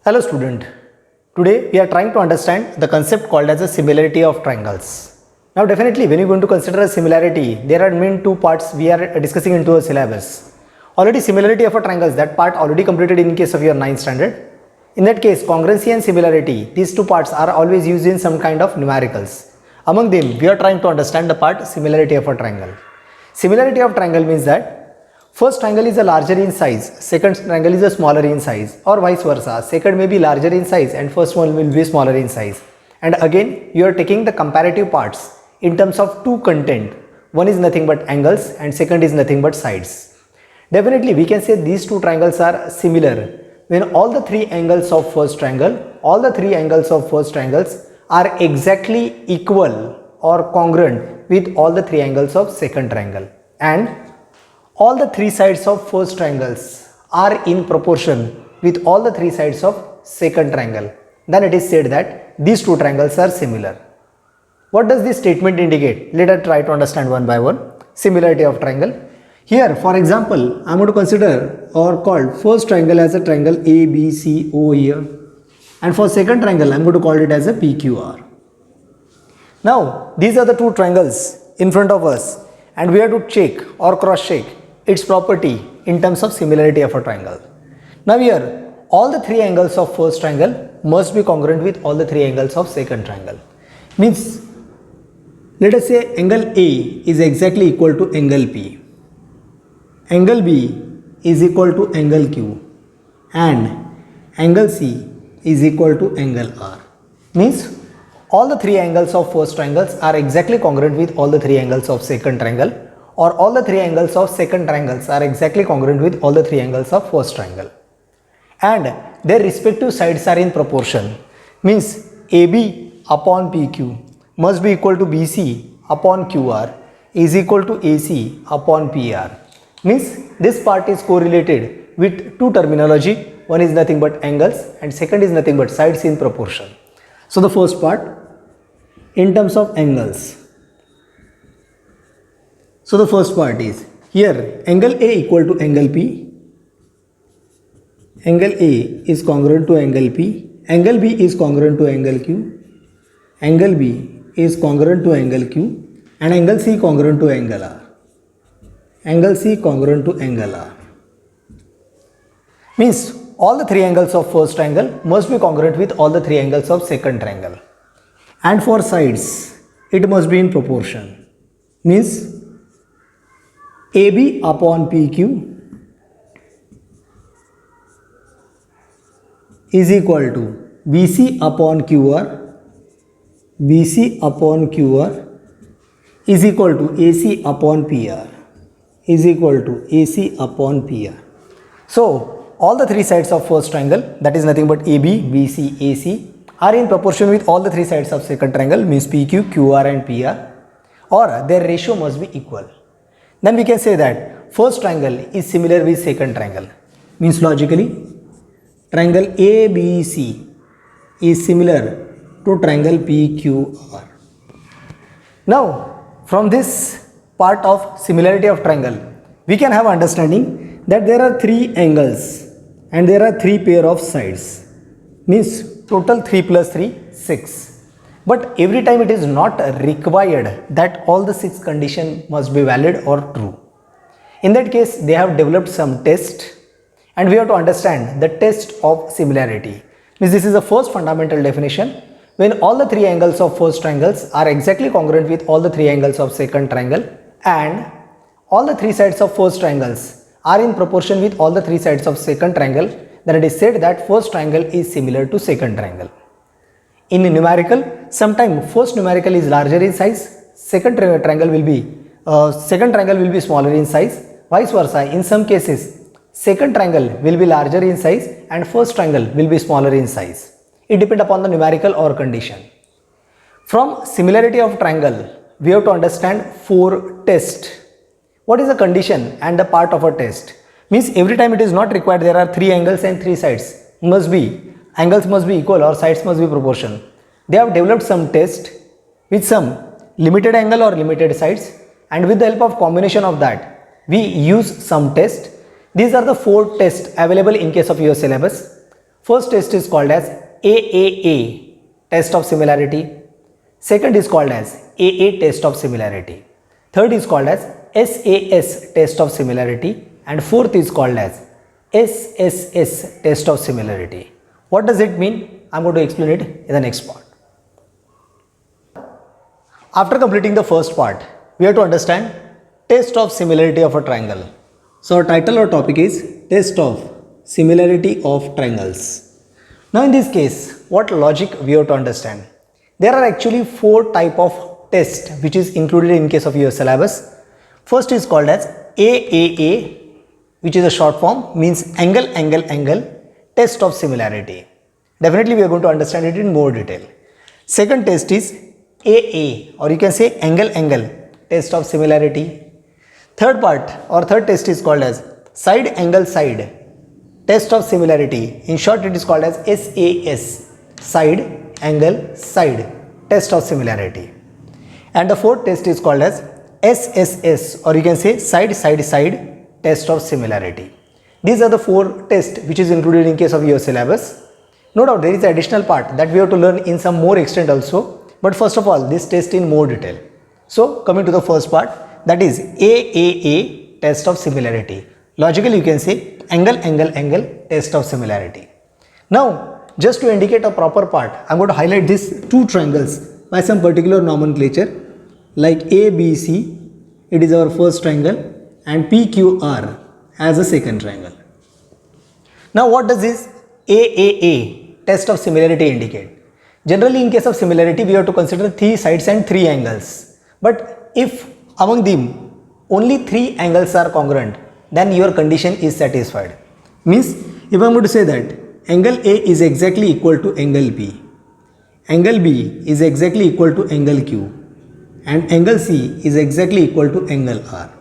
Hello student, today we are trying to understand the concept called as a similarity of triangles. Now definitely when you are going to consider a similarity, there are main two parts we are discussing into a syllabus. Already similarity of a triangles, that part already completed in case of your 9th standard. In that case, congruency and similarity, these two parts are always used in some kind of numericals. Among them, we are trying to understand the part similarity of a triangle. Similarity of triangle means that first triangle is a larger in size, second triangle is a smaller in size, or vice versa. Second may be larger in size and first one will be smaller in size. And again, you are taking the comparative parts in terms of two content. One is nothing but angles and second is nothing but sides. Definitely we can say these two triangles are similar when all the three angles of first triangle, are exactly equal or congruent with all the three angles of second triangle, and all the three sides of first triangles are in proportion with all the three sides of second triangle. Then it is said that these two triangles are similar. What does this statement indicate? Let us try to understand one by one. Similarity of triangle. Here, for example, I am going to consider or call first triangle as a triangle ABCO here, and for second triangle I am going to call it as a PQR. Now, these are the two triangles in front of us, and we have to check or cross check its property in terms of similarity of a triangle. Now here, all the three angles of first triangle must be congruent with all the three angles of second triangle. Means, let us say angle A is exactly equal to angle P. Angle B is equal to angle Q, and angle C is equal to angle R. Means all the three angles of first triangles are exactly congruent with all the three angles of second triangle, or all the three angles of second triangles are exactly congruent with all the three angles of first triangle, and their respective sides are in proportion. Means AB upon PQ must be equal to BC upon QR is equal to AC upon PR. Means this part is correlated with two terminology. One is nothing but angles and second is nothing but sides in proportion. So the first part in terms of angles. So the first part is here angle A equal to angle P. Angle A is congruent to angle P. Angle B is congruent to angle Q. Angle B is congruent to angle Q, and angle C congruent to angle R. Angle C congruent to angle R. Means all the three angles of first triangle must be congruent with all the three angles of second triangle. And for sides, it must be in proportion. Means AB upon PQ is equal to BC upon QR. BC upon QR is equal to AC upon PR. Is equal to AC upon PR. So all the three sides of first triangle, that is nothing but AB, BC, AC, are in proportion with all the three sides of second triangle, means PQ, QR and PR, or their ratio must be equal. Then we can say that first triangle is similar with second triangle. Means logically, triangle ABC is similar to triangle PQR. Now, from this part of similarity of triangle, we can have understanding that there are three angles and there are three pair of sides. Means total 3 plus 3, 6. But every time it is not required that all the 6 conditions must be valid or true. In that case, they have developed some test, and we have to understand the test of similarity. Means this is the first fundamental definition. When all the three angles of first triangles are exactly congruent with all the three angles of second triangle, and all the three sides of first triangles are in proportion with all the three sides of second triangle, then it is said that first triangle is similar to second triangle. In numerical, sometimes first numerical is larger in size, second triangle will be smaller in size, vice versa. In some cases, second triangle will be larger in size and first triangle will be smaller in size. It depends upon the numerical or condition. From similarity of triangle, we have to understand 4 tests. What is the condition and the part of a test? Means every time it is not required there are 3 angles and 3 sides. Angles must be equal or sides must be proportional. They have developed some test with some limited angle or limited sides, and with the help of combination of that we use some test. These are the 4 tests available in case of your syllabus. First test is called as AAA, test of similarity. Second is called as AA, test of similarity. Third is called as SAS, test of similarity. And fourth is called as SSS, test of similarity. What does it mean? I'm going to explain it in the next part. After completing the first part, we have to understand test of similarity of a triangle. So our title or topic is test of similarity of triangles. Now in this case, what logic we have to understand? There are actually 4 type of test which is included in case of your syllabus. First is called as AAA, which is a short form, means angle test of similarity. Definitely we are going to understand it in more detail. Second test is AA, or you can say angle test of similarity. Third part or third test is called as side angle side test of similarity. In short, it is called as SAS, side angle side test of similarity. And the fourth test is called as SSS, or you can say side test of similarity. These are the 4 tests which is included in case of your syllabus. No doubt there is an additional part that we have to learn in some more extent also, but first of all this test in more detail. So coming to the first part, that is AAA, test of similarity. Logically you can say angle test of similarity. Now just to indicate a proper part, I am going to highlight these 2 triangles by some particular nomenclature, like ABC, it is our first triangle, and PQR as a second triangle. Now what does this AAA, test of similarity, indicate? Generally in case of similarity we have to consider 3 sides and 3 angles, but if among them only 3 angles are congruent, then your condition is satisfied. Means if I am going to say that angle A is exactly equal to angle B, angle B is exactly equal to angle Q, and angle C is exactly equal to angle R,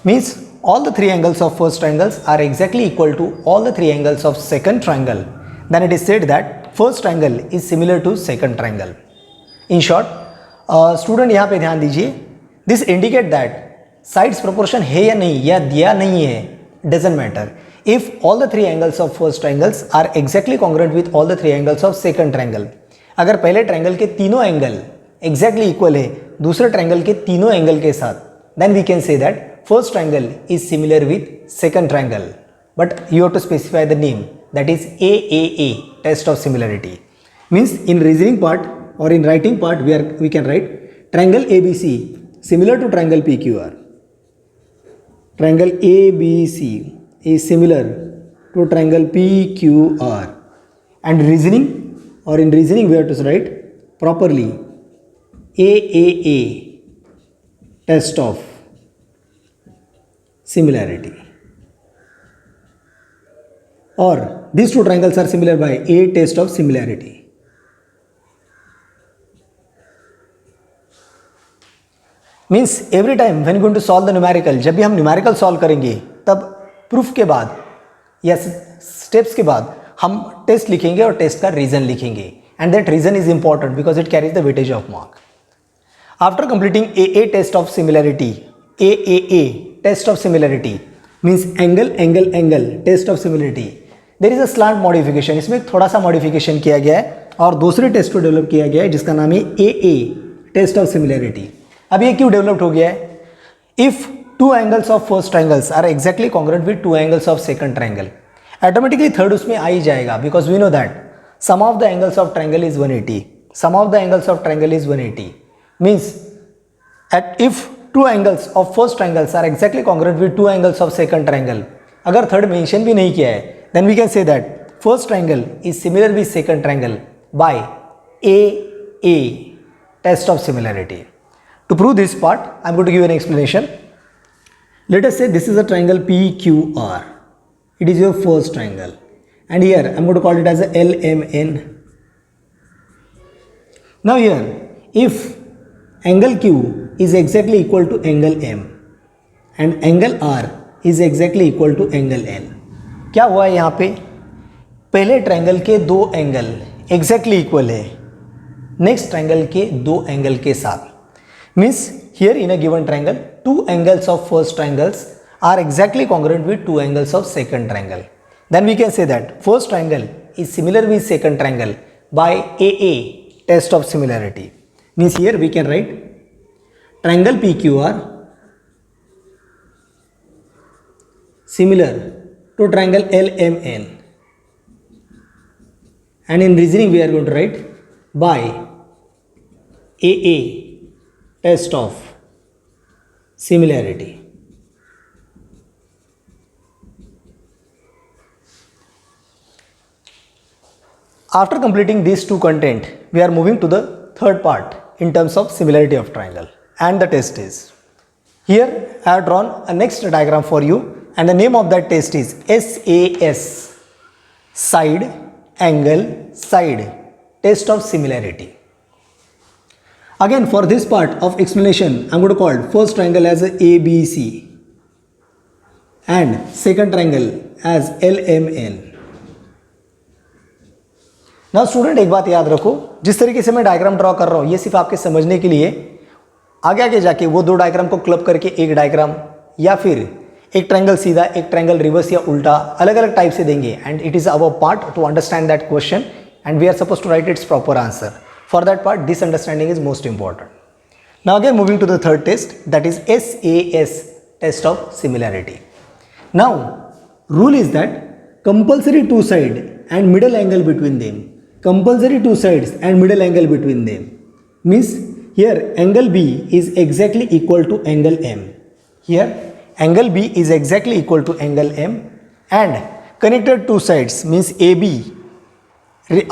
means all the 3 angles of first triangles are exactly equal to all the 3 angles of second triangle, then it is said that first triangle is similar to second triangle. In short, student यहाँ पे ध्यान दीजिए, this indicate that sides proportion है या नहीं या दिया नहीं है, doesn't matter. If all the 3 angles of first triangles are exactly congruent with all the 3 angles of second triangle, अगर पहले ट्रायंगल के तीनों एंगल exactly equal है दूसरे ट्रायंगल के तीनों एंगल के साथ, then we can say that first triangle is similar with second triangle. But you have to specify the name, that is AAA, test of similarity. Means in reasoning part or in writing part we can write triangle ABC similar to triangle PQR. Triangle ABC is similar to triangle PQR, and reasoning we have to write properly AAA, test of similarity, or these 2 triangles are similar by A, test of similarity. Means every time when you are going to solve the numerical, जब भी हम numerical solve करेंगे तब proof के बाद या steps के बाद हम test लिखेंगे और test का reason लिखेंगे, and that reason is important because it carries the weightage of mark. After completing AA, test of similarity, AAA, test of similarity means angle test of similarity, there is a slant modification. इसमें थोड़ा सा modification किया गया है और दूसरे test को develop किया गया है जिसका नाम है AA, टेस्ट ऑफ सिमिलैरिटी. अब ये क्यों डेवलप्ड हो गया है? If 2 angles of first triangles are exactly congruent with 2 angles of second triangle, automatically third उसमें आ ही जाएगा, because we know that sum of the angles of triangle is 180, sum of the angles of triangle is 180. Means if 2 angles of first triangles are exactly congruent with 2 angles of second triangle, अगर third mention भी नहीं किया है, then we can say that first triangle is similar with second triangle by AA, test of similarity. To prove this part, I am going to give an explanation. Let us say this is a triangle PQR. It is your first triangle, and here I am going to call it as a LMN. Now here, if angle Q is exactly equal to angle M and angle R is exactly equal to angle N, क्या हुआ है यहाँ पे? पहले triangle के 2 angle exactly equal है next triangle के 2 angle के साथ. Means here in a given triangle 2 angles of first triangles are exactly congruent with 2 angles of second triangle. Then we can say that first triangle is similar with second triangle by AA, test of similarity. Means here we can write triangle PQR similar to triangle LMN, and in reasoning we are going to write by AA, test of similarity. After completing these two content, we are moving to the third part in terms of similarity of triangle, and the test is here. I have drawn a next diagram for you, and the name of that test is SAS, side angle side test of similarity. Again, for this part of explanation, I am going to call first triangle as ABC and second triangle as LMN. ना student, एक बात याद रखो, जिस तरीके से मैं diagram draw कर रहा हूँ ये सिर्फ आपके समझने के लिए, आगे आगे जाके वो दो डायग्राम को क्लब करके एक डायग्राम या फिर एक ट्रायंगल सीधा, एक ट्रायंगल रिवर्स या उल्टा अलग अलग टाइप से देंगे, and it is our part to understand that question and we are suppose to write its proper answer. For that part this understanding is most important. Now again moving to the third test, that is SAS, test of similarity. Now rule is that compulsory two side and middle angle between them. Compulsory two sides and middle angle between them means here angle B is exactly equal to angle M. Here angle B is exactly equal to angle M, and connected two sides means AB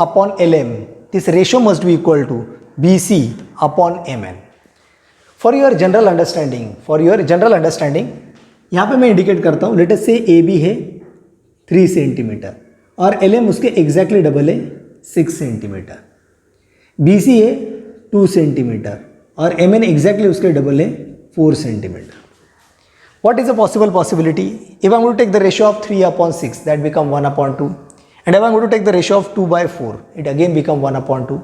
upon LM. This ratio must be equal to BC upon MN. For your general understanding, यहाँ पे मैं indicate करता हूँ. Late us से AB है 3 centimetre और LM उसके exactly double है 6 सेंटीमीटर. BC है 2 सेंटीमीटर और MN एग्जैक्टली उसके डबल है 4 centimetre. What is the possibility? If I am going to take the ratio of 3/6, that become 1/2, and if I am going to take the ratio of 2/4, it again become 1/2,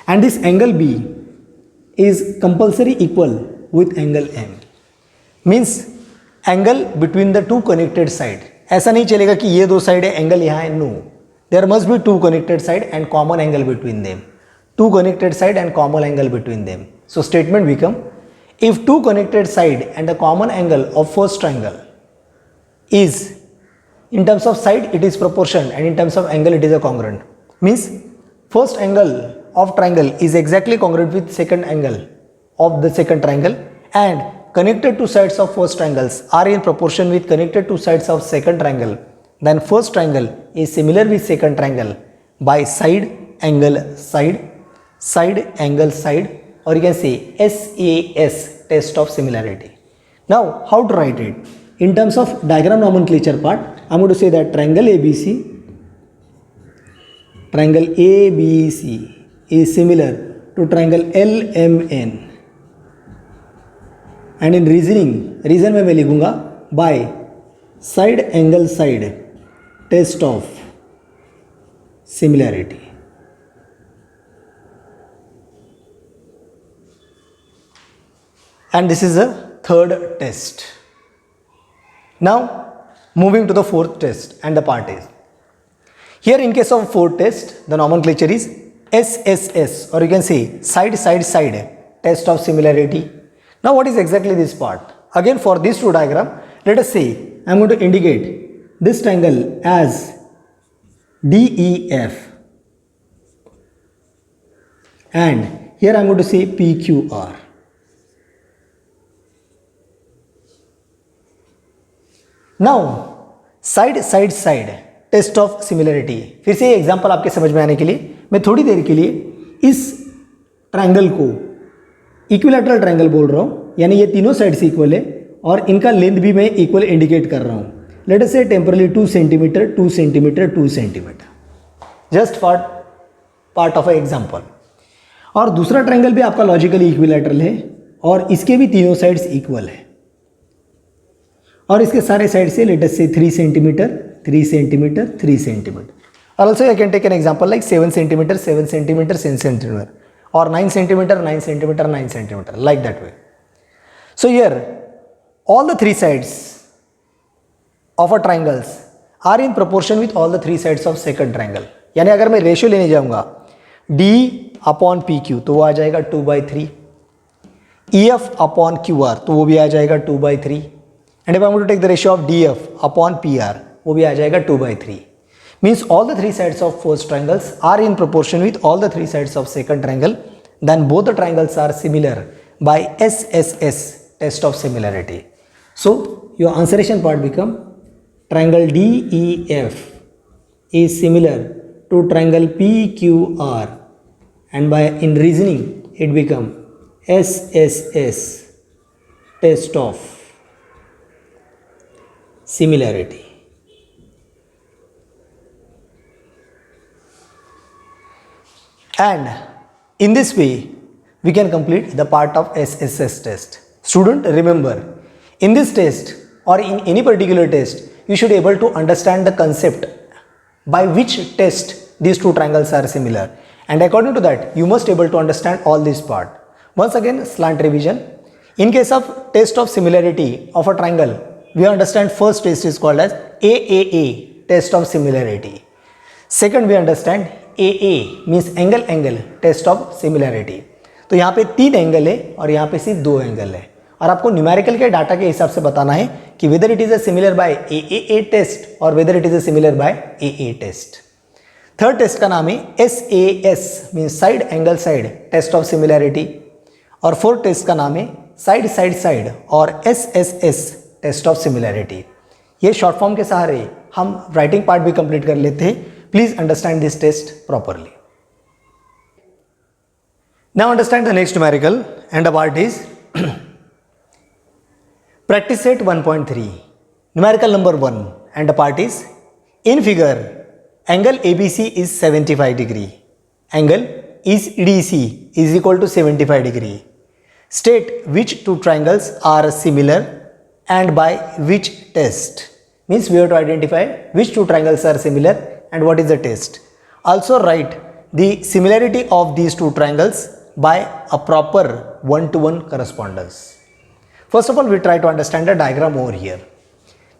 and this angle B is compulsory equal with angle M. Means angle between the two connected side. ऐसा नहीं चलेगा कि ये दो side है, angle यहाँ है. No, there must be two connected side and common angle between them. Two connected side and common angle between them. So statement become, if two connected side and the common angle of first triangle is, in terms of side it is proportion and in terms of angle it is a congruent. Means first angle of triangle is exactly congruent with second angle of the second triangle, and connected two sides of first triangles are in proportion with connected two sides of second triangle. Then first triangle is similar with second triangle by side angle side, side angle side, or you can say SAS, test of similarity. Now how to write it? In terms of diagram nomenclature part, I am going to say that triangle ABC is similar to triangle LMN, and in reason में मैं लिखूंगा by side angle side test of similarity. And this is the third test. Now moving to the fourth test, and the part is here. In case of fourth test, the nomenclature is SSS, or you can say side test of similarity. Now what is exactly this part? Again, for these two diagram, let us say I am going to indicate this triangle as DEF, and here I am going to say PQR. Now side test of similarity. फिर से ये example आपके समझ में आने के लिए मैं थोड़ी देर के लिए इस ट्रायंगल को इक्विलैटरल ट्रायंगल बोल रहा हूँ, यानी ये तीनों साइड से इक्वल है और इनका लेंथ भी मैं इक्वल इंडिकेट कर रहा हूँ. लेट अस से temporarily 2 centimetre 2 centimetre 2 centimetre, just for part of a example. और दूसरा ट्रायंगल भी आपका लॉजिकली इक्विलैटरल है और इसके भी तीनों साइड्स इक्वल है और इसके सारे साइड से late us say 3 centimetre 3 centimetre 3 centimetre. और also I can take an example like 7 centimetre 7 centimetre 7 centimetre और 9 centimetre 9 centimetre 9 centimetre, like that way. So here all the three sides of a triangles are in proportion with all the three sides of second triangle. यानी अगर मैं ratio लेने जाऊंगा D upon P Q तो वो आ जाएगा 2/3, EF upon QR तो वो भी आ जाएगा 2/3, and if I want to take the ratio of DF upon PR वो भी आ जाएगा 2/3. Means all the three sides of first triangles are in proportion with all the three sides of second triangle. Then both the triangles are similar by SSS, test of similarity. So your answeration part become triangle DEF is similar to triangle PQR, and by in reasoning it become SSS, test of similarity. And in this way we can complete the part of SSS test. Student, remember, in this test or in any particular test you should able to understand the concept by which test these two triangles are similar, and according to that you must able to understand all this part. Once again, slant revision. In case of test of similarity of a triangle, we understand first test is called as AAA, test of similarity. Second we understand AA means angle test of similarity. तो यहाँ पे 3 angle है और यहाँ पे सिर्फ 2 angle है, और आपको न्यूमेरिकल के डाटा के हिसाब से बताना है कि whether it is a similar by AAA test और whether it is a similar by AA test. Third test का नाम है SAS means side angle side test of similarity, और फोर्थ टेस्ट का नाम है साइड साइड साइड और SSS test of similarity. ये शॉर्ट फॉर्म के सहारे हम राइटिंग पार्ट भी कंप्लीट कर लेते हैं. Please understand this test properly. Now understand the next numerical, and the part is practice set 1.3. Numerical number 1, and the part is in figure angle ABC is 75 degree. Angle is EDC is equal to 75 degree. State which two triangles are similar and by which test. Means we have to identify which two triangles are similar and what is the test. Also write the similarity of these two triangles by a proper one-to-one correspondence. First of all, we try to understand the diagram over here.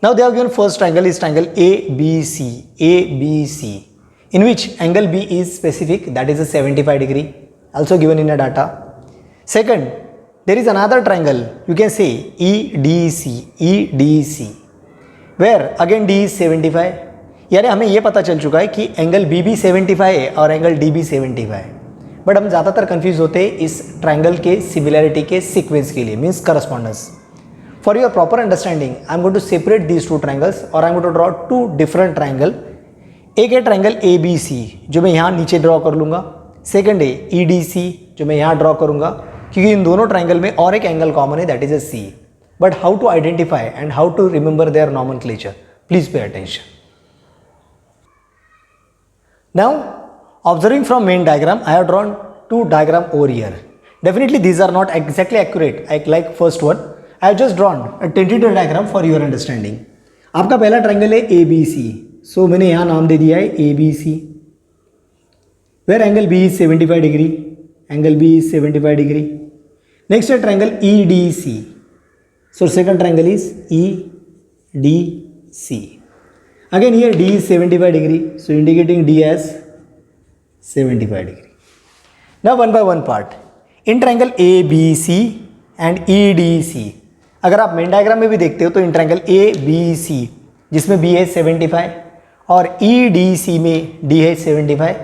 Now they have given first triangle is triangle ABC, in which angle B is specific, that is a 75 degree, also given in a data. Second, there is another triangle, you can say EDC, where again D is 75. यानी हमें ये पता चल चुका है कि angle B भी 75 है और एंगल डी भी 75 है, बट हम ज़्यादातर कंफ्यूज होते हैं इस ट्रायंगल के सिमिलैरिटी के सीक्वेंस के लिए, means correspondence. For your proper understanding I am going to separate these two triangles और I am going to draw 2 different triangle. एक है ट्रायंगल ABC जो मैं यहाँ नीचे ड्रॉ कर लूँगा. सेकेंड है EDC जो मैं यहाँ ड्रॉ करूँगा, क्योंकि इन दोनों ट्रायंगल में और एक एंगल कॉमन है, that is a C. But how to identify and how to remember their nomenclature, please pay attention. Now, observing from main diagram, I have drawn 2 diagram over here. Definitely these are not exactly accurate, like first one. I have just drawn a tentative diagram for your understanding. आपका पहला triangle है ABC, so मैंने यहाँ नाम दे दिया है ABC. Where angle B is 75 degree, angle B is 75 degree. Next है triangle EDC, so second triangle is EDC. Again here D is 75 degree, so indicating D as 75 degree. Now one by one part. In triangle ABC and EDC, अगर आप main diagram में भी देखते हो तो in triangle ABC जिसमें B है 75 और EDC में D है 75,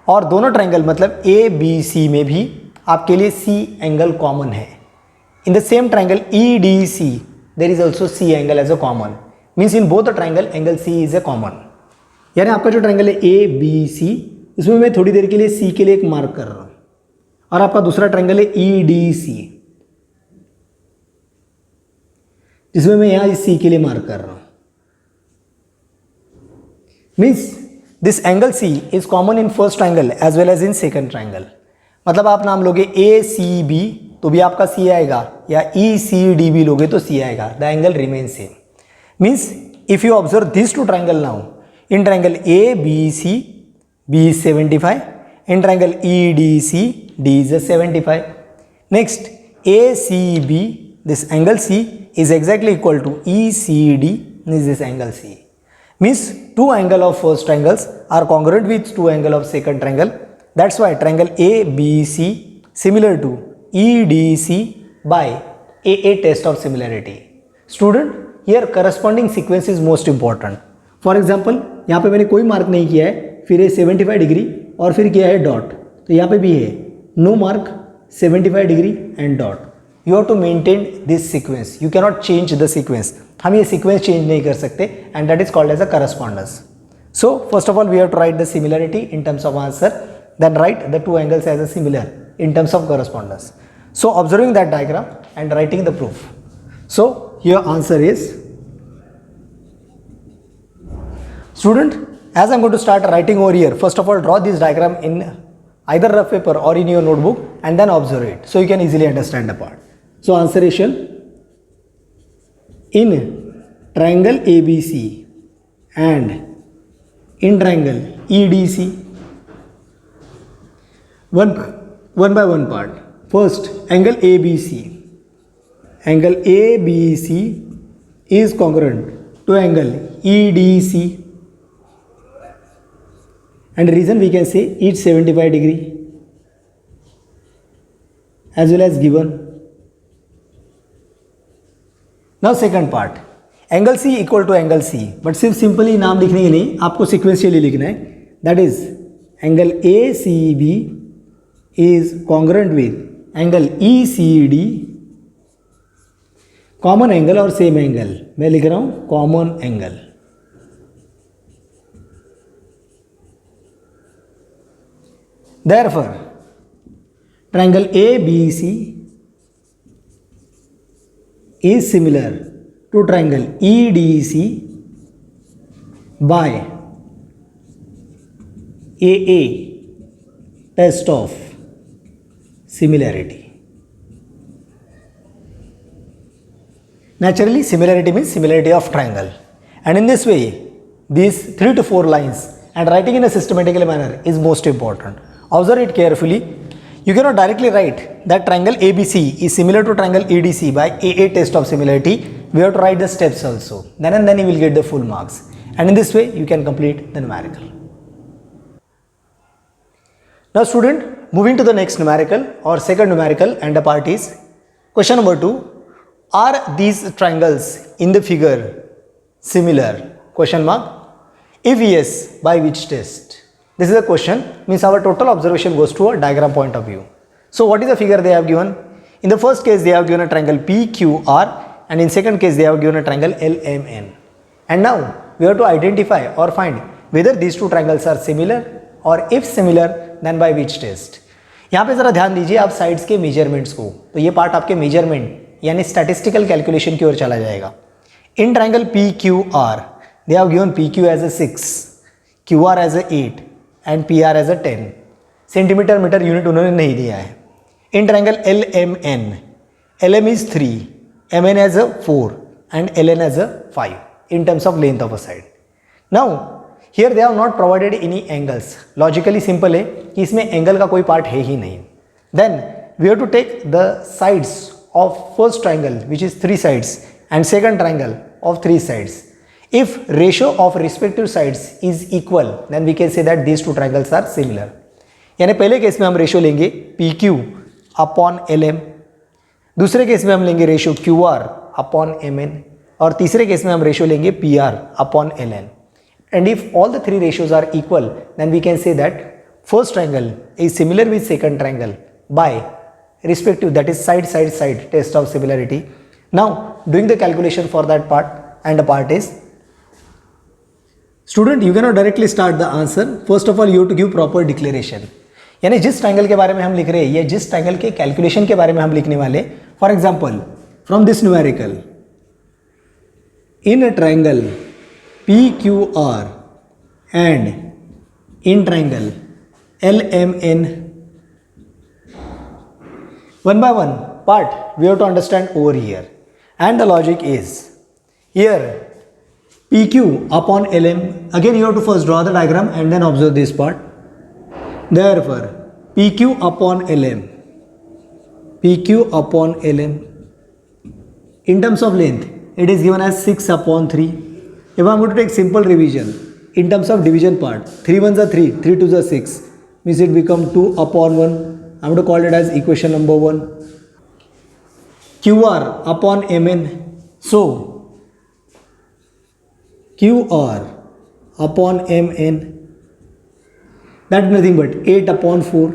और दोनों ट्रायंगल मतलब ABC में भी आपके लिए C एंगल कॉमन है. In the same triangle EDC there is also C angle as a common. Means in both the triangle angle C is a common. यानी आपका जो ट्रायंगल है ABC इसमें मैं थोड़ी देर के लिए C के लिए एक मार्क कर रहा हूँ, और आपका दूसरा ट्रायंगल है EDC जिसमें मैं यहाँ इस C के लिए मार्क कर रहा हूँ. Means this angle C is common in first triangle as well as in second triangle. मतलब आप नाम लोगे ACB तो भी आपका C आएगा, या ECDB लोगे तो C आएगा. The angle remain same. Means if you observe these two triangle now, in triangle ABC B is 75, in triangle EDC D is a 75. Next ACB, this angle C is exactly equal to ECD, is this angle C. means two angle of first triangles are congruent with two angle of second triangle. That's why triangle ABC similar to EDC by AA test of similarity. Student, here corresponding sequence is most important. For example, यहाँ पे मैंने कोई mark नहीं किया है, फिर ये 75 degree और फिर किया है डॉट, तो यहाँ पे भी है no mark 75 degree and dot. You have to maintain this sequence, you cannot change the sequence. हम ये सीक्वेंस चेंज नहीं कर सकते and that is called as a correspondence. So first of all we have to write the similarity in terms of answer, then write the two angles as a similar in terms of correspondence. So observing that diagram and writing the proof. So your answer is, student, as I'm going to start writing over here, first of all draw this diagram in either rough paper or in your notebook and then observe it so you can easily understand the part. So answer is shall in triangle ABC and in triangle EDC, one by one part. First, angle ABC. Angle ABC is congruent to angle EDC, and reason we can say it's 75 degree as well as given. Now second part, angle C equal to angle C, but सिर्फ simply नाम लिखने के नहीं, आपको sequentially लिखना है. That is angle ACB is congruent with angle ECD, common angle और same angle. मैं लिख रहा हूं common angle. Therefore triangle ABC is similar to triangle EDC by AA test of similarity. Naturally, similarity means similarity of triangle, and in this way these 3 to 4 lines and writing in a systematical manner is most important. Observe it carefully. You cannot directly write that triangle ABC is similar to triangle EDC by AA test of similarity. We have to write the steps also, then and then you will get the full marks, and in this way you can complete the numerical. Now student, moving to the next numerical or second numerical, and the part is question number 2. Are these triangles in the figure similar? Question mark. If yes, by which test? This is a question, means our total observation goes to a diagram point of view. So what is the figure they have given? In the first case they have given a triangle PQR, and in second case they have given a triangle LMN. And now we have to identify or find whether these two triangles are similar, or if similar then by which test. यहाँ पे ज़रा ध्यान दीजिए आप sides के measurements को, तो ये पार्ट आपके मेजरमेंट यानी स्टैटिस्टिकल कैलकुलेशन की ओर चला जाएगा. In triangle PQR they have given PQ as a 6, QR as a 8 and PR as a 10. Centimetre metre unit उन्होंने नहीं दिया है. In triangle LMN, LM is 3, MN as a 4 and LN as a 5 in terms of length of a side. Now here they have not provided any angles. Logically simple है कि इसमें angle का कोई part है ही नहीं. Then we have to take the sides of first triangle which is 3 sides and second triangle of 3 sides. If ratio of respective sides is equal then we can say that these two triangles are similar. यानी पहले case में हम ratio लेंगे PQ upon LM, दूसरे case में हम लेंगे ratio QR upon MN, और तीसरे केस में हम रेशियो लेंगे PR upon LN. And if all the three ratios are equal, then we can say that first triangle is similar with second triangle by respective, that is side test of similarity. Now doing the calculation for that part, and the part is, student you cannot directly start the answer. First of all you have to give proper declaration. यानी जिस triangle के बारे में हम लिख रहे हैं या जिस ट्राइंगल के कैलकुलेशन के बारे में हम लिखने वाले, for example from this numerical, in a triangle PQR and in triangle LMN, one by one part we have to understand over here, and the logic is here PQ upon LM. Again you have to first draw the diagram and then observe this part. Therefore PQ upon LM, PQ upon LM, in terms of length it is given as 6 upon 3. If I am going to take simple revision in terms of division part, 3 ones are 3, 3 twos are 6, means it become 2 upon 1. I am going to call it as equation number 1. QR upon Mn. So QR upon Mn, that is nothing but 8 upon 4.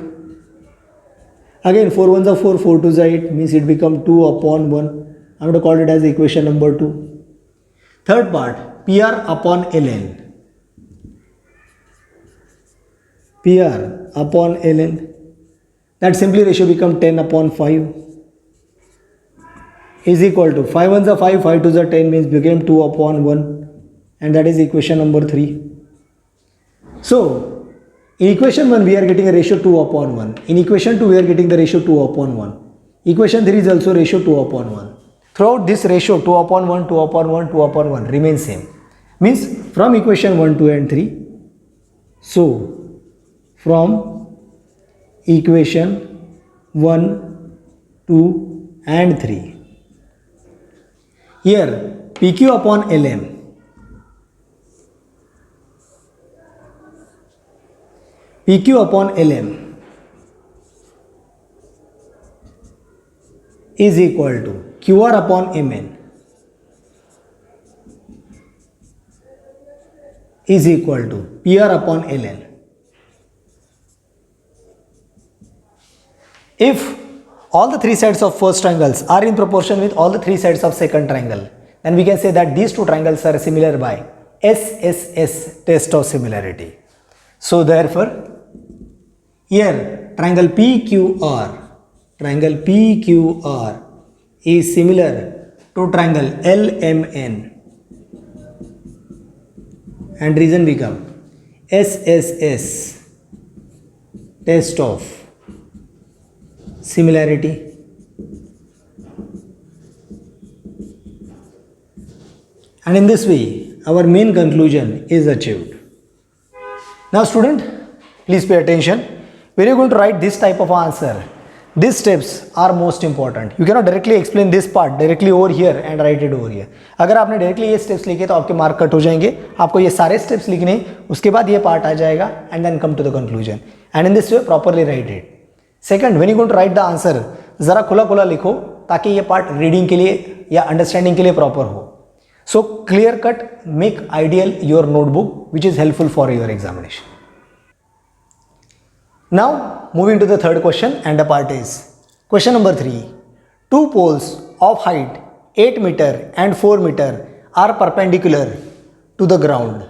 Again 4 ones are 4, 4 twos are 8, means it become 2 upon 1. I am going to call it as equation number 2. Third part, PR upon ln. PR upon ln, that simply ratio become 10 upon 5 is equal to 5 ones are 5, 5 twos are 10, means became 2 upon 1, and that is equation number 3. So in equation 1 we are getting a ratio 2 upon 1. In equation 2 we are getting the ratio 2 upon 1. Equation 3 is also ratio 2 upon 1. Throughout this ratio 2 upon 1, 2 upon 1, 2 upon 1 remains same. Means from equation 1, 2 and 3. So from equation 1, 2 and 3. Here PQ upon LM. PQ upon LM is equal to QR upon Mn is equal to PR upon Ln. If all the three sides of first triangles are in proportion with all the three sides of second triangle, then we can say that these two triangles are similar by SSS, test of similarity. So therefore, here triangle PQR is similar to triangle LMN, and reason become SSS, test of similarity. And in this way our main conclusion is achieved. Now student, please pay attention. When you are going to write this type of answer, these steps are most important. You cannot directly explain this part directly over here and write it over here. अगर आपने directly ये steps लिखे तो आपके mark cut हो जाएंगे. आपको ये सारे steps लिखने, उसके बाद ये part आ जाएगा and then come to the conclusion. And in this way properly write it. Second, when you going to write the answer, ज़रा खुला खुला लिखो ताकि ये part reading के लिए या understanding के लिए proper हो. So clear cut, make ideal your notebook which is helpful for your examination. Now moving to the third question, and the part is question number 3. Two poles of height 8 meter and 4 meter are perpendicular to the ground.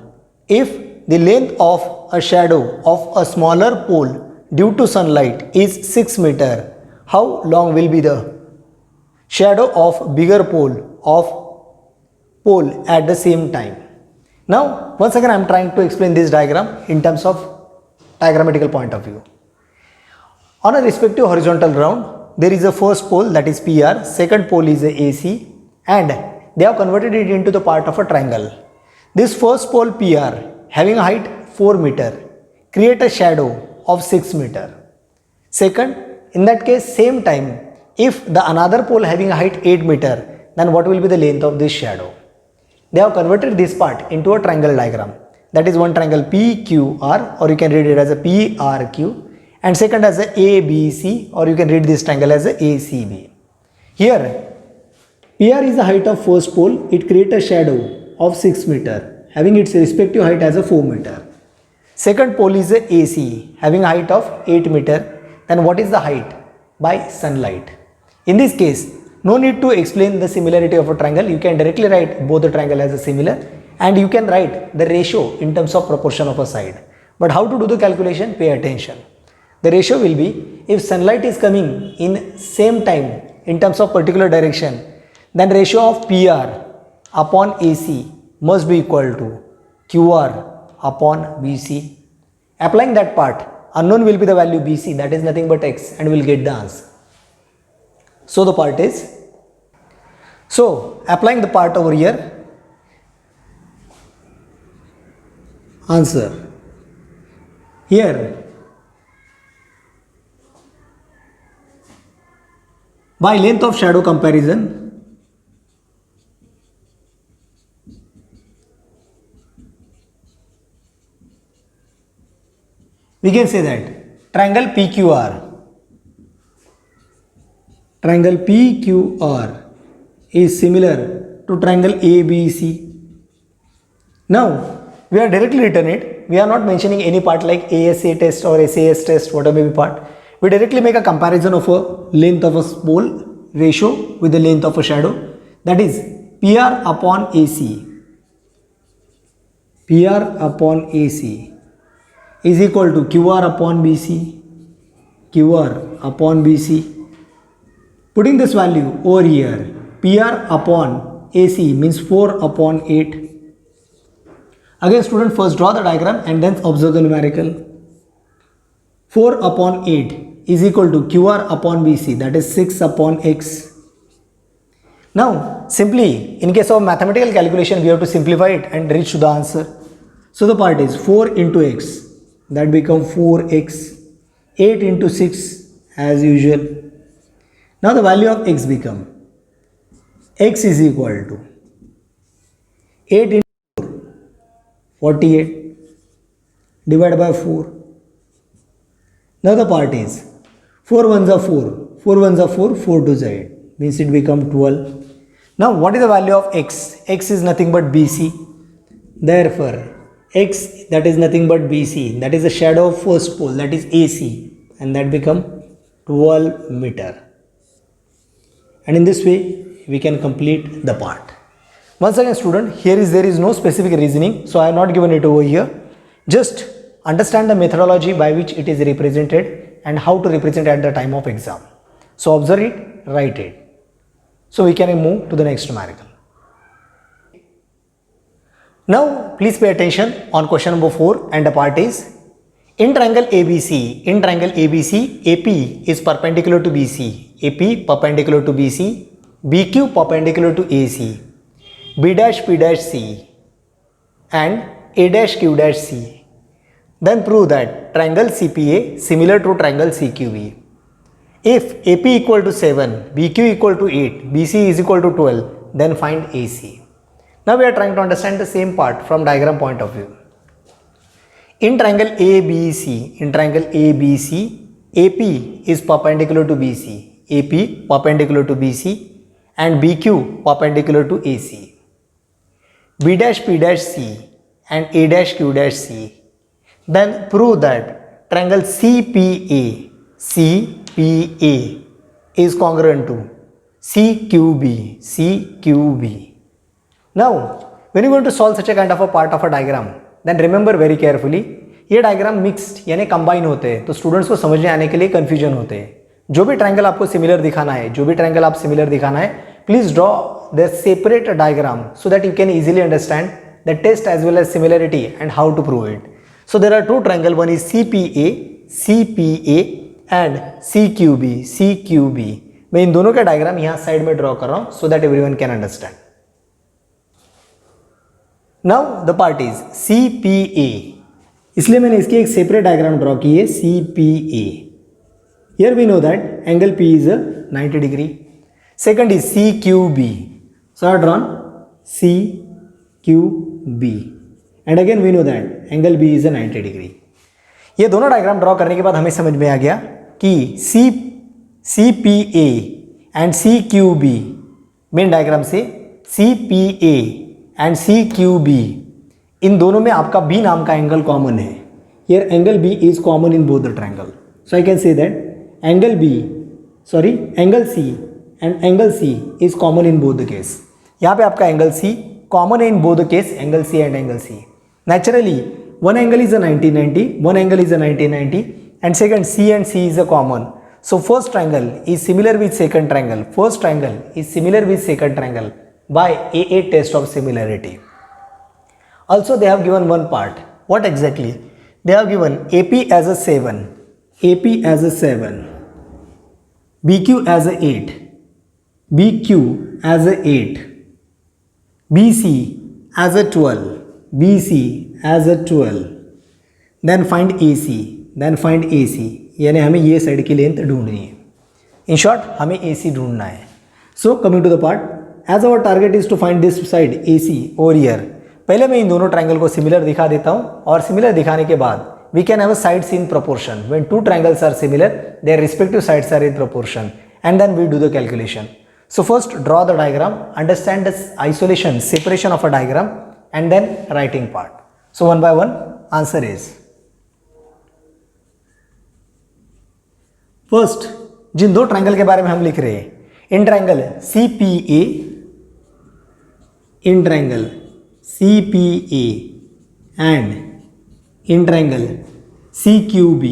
If the length of a shadow of a smaller pole due to sunlight is 6 meter, how long will be the shadow of bigger pole at the same time? Now once again I am trying to explain this diagram in terms of diagrammatical point of view. On a respective horizontal ground, there is a first pole, that is PR, second pole is a AC, and they have converted it into the part of a triangle. This first pole PR having a height 4 meter create a shadow of 6 meter. Second, in that case same time, if the another pole having a height 8 meter, then what will be the length of this shadow? They have converted this part into a triangle diagram. That is one triangle PQR, or you can read it as a PRQ, and second as a ABC, or you can read this triangle as a ACB. Here PR is the height of first pole, it creates a shadow of 6 meter having its respective height as a 4 meter. Second pole is a AC having a height of 8 meter. Then what is the height? By sunlight. In this case, no need to explain the similarity of a triangle. You can directly write both the triangle as a similar, and you can write the ratio in terms of proportion of a side. But how to do the calculation? Pay attention. The ratio will be, if sunlight is coming in same time in terms of particular direction, then ratio of PR upon AC must be equal to QR upon BC. Applying that part, unknown will be the value BC, that is nothing but X, and we will get the answer. So the part is, so applying the part over here, answer. Here by length of shadow comparison, We can say that triangle PQR is similar to triangle ABC. Now we are directly written it. We are not mentioning any part like ASA test or SAS test, whatever may be part. We directly make a comparison of a length of a pole ratio with the length of a shadow. That is PR upon AC. PR upon AC is equal to QR upon BC. QR upon BC. Putting this value over here, PR upon AC means 4 upon 8. Again student, first draw the diagram and then observe the numerical. 4 upon 8 is equal to QR upon BC, that is 6 upon X. Now simply in case of mathematical calculation we have to simplify it and reach to the answer. So the part is 4 into X, that become 4X, 8 into 6 as usual. Now the value of X become X is equal to 8 into 4, 48 divided by 4. Now the part is 4 ones are 4, 4 ones are 4, 4 2s are 8, means it become 12. Now what is the value of X? X is nothing but BC. Therefore X, that is nothing but BC, that is the shadow of first pole, that is AC, and that become 12 meter. And in this way we can complete the part. Once again student, there is no specific reasoning, so I have not given it over here. Just understand the methodology by which it is represented and how to represent at the time of exam. So observe it, write it. So we can move to the next numerical. Now please pay attention on question number 4, and the part is in triangle ABC, AP is perpendicular to BC, AP perpendicular to BC, BQ perpendicular to AC, B dash P dash C and A dash Q dash C. Then prove that triangle CPA similar to triangle CQB. If AP equal to 7, BQ equal to 8, BC is equal to 12, then find AC. Now we are trying to understand the same part from diagram point of view. In triangle ABC, AP is perpendicular to BC, AP perpendicular to BC and BQ perpendicular to AC. B dash P dash C and A dash Q dash C. Then prove that triangle CPA is congruent to CQB. Now when you are going to solve such a kind of a part of a diagram, then remember very carefully, ये diagram mixed यानी combine होते हैं, तो students को समझने आने के लिए कंफ्यूजन होते हैं. जो भी ट्रायंगल आपको सिमिलर दिखाना है, please draw the separate diagram so that you can easily understand the test as well as similarity and how to prove it. So there are two triangle, one is CPA and CQB. मैं इन दोनों का diagram यहाँ side में draw कर रहा हूँ so that everyone can understand. Now the part is CPA, इसलिए मैंने इसकी एक सेपरेट डायग्राम ड्रॉ की है CPA. Here we know that angle P is 90 degree. Second is CQB, so I drawn CQB and again we know that angle B is 90 degree. ये दोनों diagram draw करने के बाद हमें समझ में आ गया कि CPA and CQB main diagram से CPA एंड CQB इन दोनों में आपका B नाम का एंगल कॉमन है. Here angle B is common in both the triangle, so I can say that angle C and angle C is common in both the case. यहाँ पे आपका angle C common है in both the case, angle C and angle C. Naturally one angle is a 90-90, one angle is a 90-90, and second C and C is a common. So first triangle is similar with second triangle. First triangle is similar with second triangle by AA test of similarity. Also they have given one part. What exactly? They have given AP as a 7, BQ as a 8, BQ as a 8, BC as a 12, as a 12, then find AC, यानी हमें ये side की length ढूंढनी है. In short हमें AC ढूंढना है. So coming to the part, as our target is to find this side AC over here. पहले मैं इन दोनों ट्रायंगल को सिमिलर दिखा देता हूँ और सिमिलर दिखाने के बाद we can have a sides in proportion. When two triangles are similar, their respective sides are in proportion, and then we do the calculation. So first draw the diagram, understand the isolation, separation of a diagram, and then writing part. So one by one, answer is first, जिन दो triangle के बारे में हम लिख रहे हैं, in triangle CPA, in triangle CPA and in triangle CQB.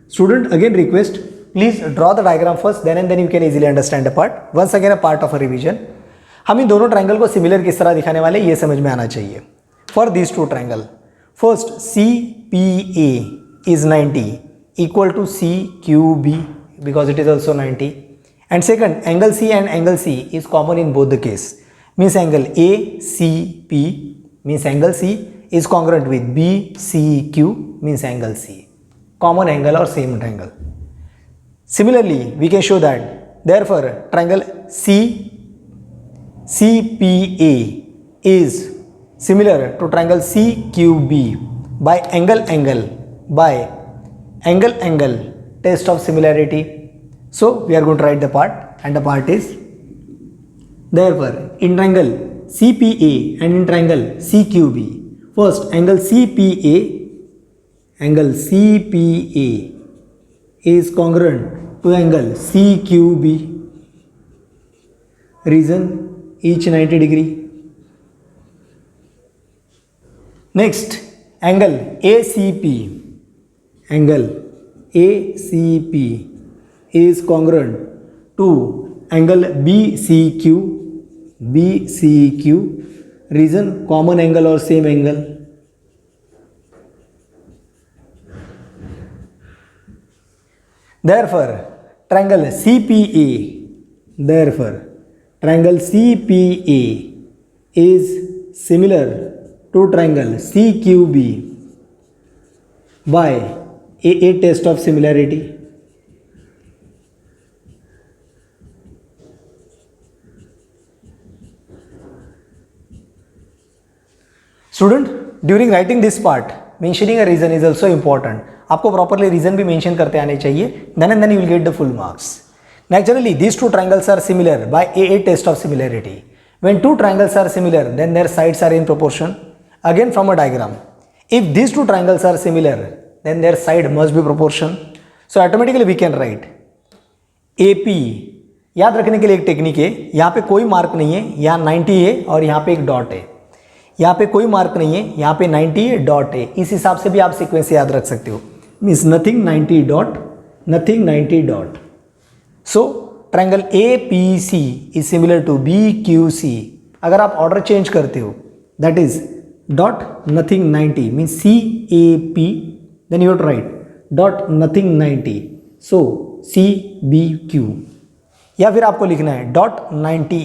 Student, again request, please draw the diagram first, then and then you can easily understand the part. Once again a part of a revision. हम इन दोनों triangle को similar किस तरह दिखाने वाले, ये समझ में आना चाहिए. For these two triangle, first CPA is 90 equal to CQB because it is also 90, and second angle C and angle C is common in both the case, means angle ACP means angle C is congruent with BCQ means angle C, common angle or same triangle. Similarly, we can show that therefore triangle CPA is similar to triangle CQB by angle test of similarity. So we are going to write the part, and the part is therefore in triangle CPA and in triangle CQB, first angle CPA is congruent to angle CQB, reason each 90 degree. Next angle ACP is congruent to angle BCQ, reason common angle or same angle. Therefore triangle CPA is similar to triangle CQB by a test of similarity. Student, during writing this part, mentioning a reason is also important. आपको properly reason भी mention करते आने चाहिए. Then and then you will get the full marks. Naturally, these two triangles are similar by a test of similarity. When two triangles are similar, then their sides are in proportion. Again from a diagram, if these two triangles are similar, then their side must be proportion. So automatically we can write AP. याद रखने के लिए एक technique है, यहाँ पे कोई mark नहीं है, यहाँ 90 है और यहाँ पे एक डॉट है. यहाँ पे कोई मार्क नहीं है, यहाँ पे 90 है, डॉट है. इस हिसाब से भी आप सीक्वेंस याद रख सकते हो. Means nothing 90 dot. So triangle APC is similar to BQC. अगर आप ऑर्डर चेंज करते हो, that is dot nothing 90 means CAP, then you have to write dot nothing 90, so CBQ. या फिर आपको लिखना है डॉट 90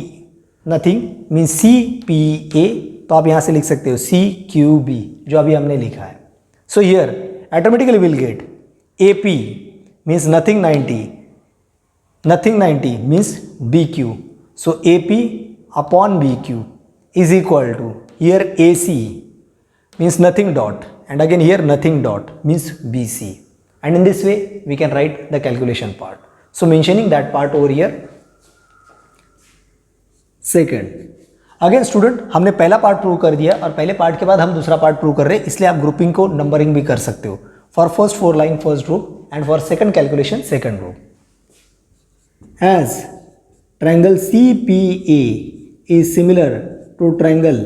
नथिंग मीन्स CPA, तो आप यहाँ से लिख सकते हो CQB जो अभी हमने लिखा है. So here automatically will get AP means nothing 90 means BQ. So AP upon BQ is equal to here AC means nothing dot, and again here nothing dot means BC, and in this way we can write the calculation part. So mentioning that part over here. Second, again student हमने पहला part prove कर दिया और पहले part के बाद हम दूसरा पार्ट प्रूव कर रहे हैं, इसलिए आप ग्रुपिंग को नंबरिंग भी कर सकते हो. For first 4 line first group and for second calculation second group. As triangle CPA is similar to triangle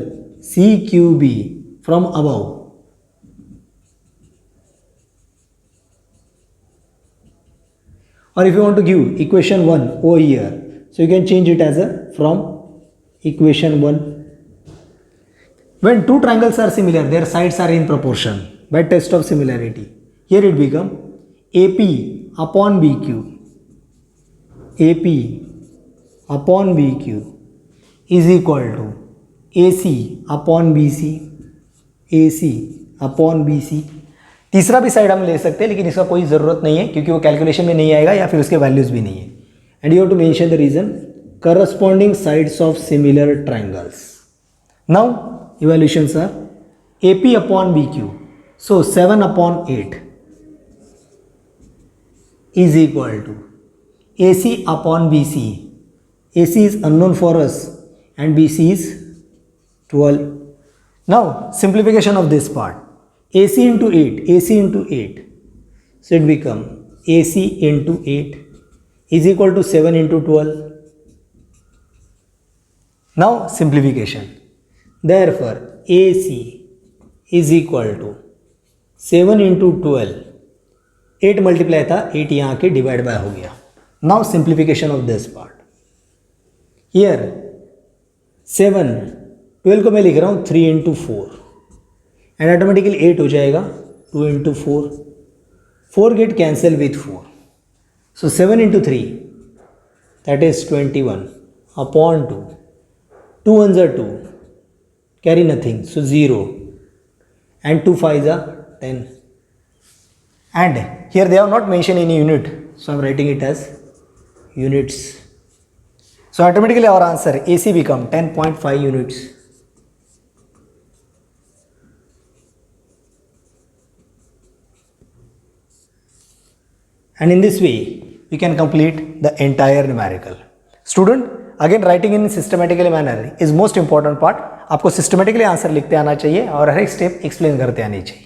CQB from above. Or if you want to give equation 1 over here, so you can change it as a from equation 1. When two triangles are similar, their sides are in proportion by test of similarity. Here it become AP upon BQ. AP upon BQ is equal to AC upon BC. AC upon BC. तीसरा भी side हम ले सकते हैं, लेकिन इसका कोई ज़रूरत नहीं है क्योंकि वो कैलकुलेशन में नहीं आएगा या फिर उसके वैल्यूज़ भी नहीं है. And you have to mention the reason corresponding sides of similar triangles. Now evaluations are AP upon BQ. So 7 upon 8 is equal to AC upon BC. AC is unknown for us and BC is 12. Now simplification of this part. AC into 8, AC into 8. So it become AC into 8 is equal to 7 into 12. Now simplification. Therefore AC is equal to 7 into 12. 8 multiply था, 8 यहाँ के divide by हो गया. Now simplification of this part. Here 7, 12 को मैं लिख रहा हूँ 3 इंटू 4 एंड ऑटोमेटिकली 8 हो जाएगा 2 into 4. 4 get cancel with 4. So 7 into 3 that is 21 upon 2. 2 1s are 2, carry nothing, so 0, and 2 5s are 10. And here they have not mentioned any unit, so I am writing it as units. So automatically our answer AC become 10.5 units. And in this way we can complete the entire numerical. Student, again writing in systematically manner is most important part. आपको systematically answer लिखते आना चाहिए और हर एक step explain करते आनी चाहिए.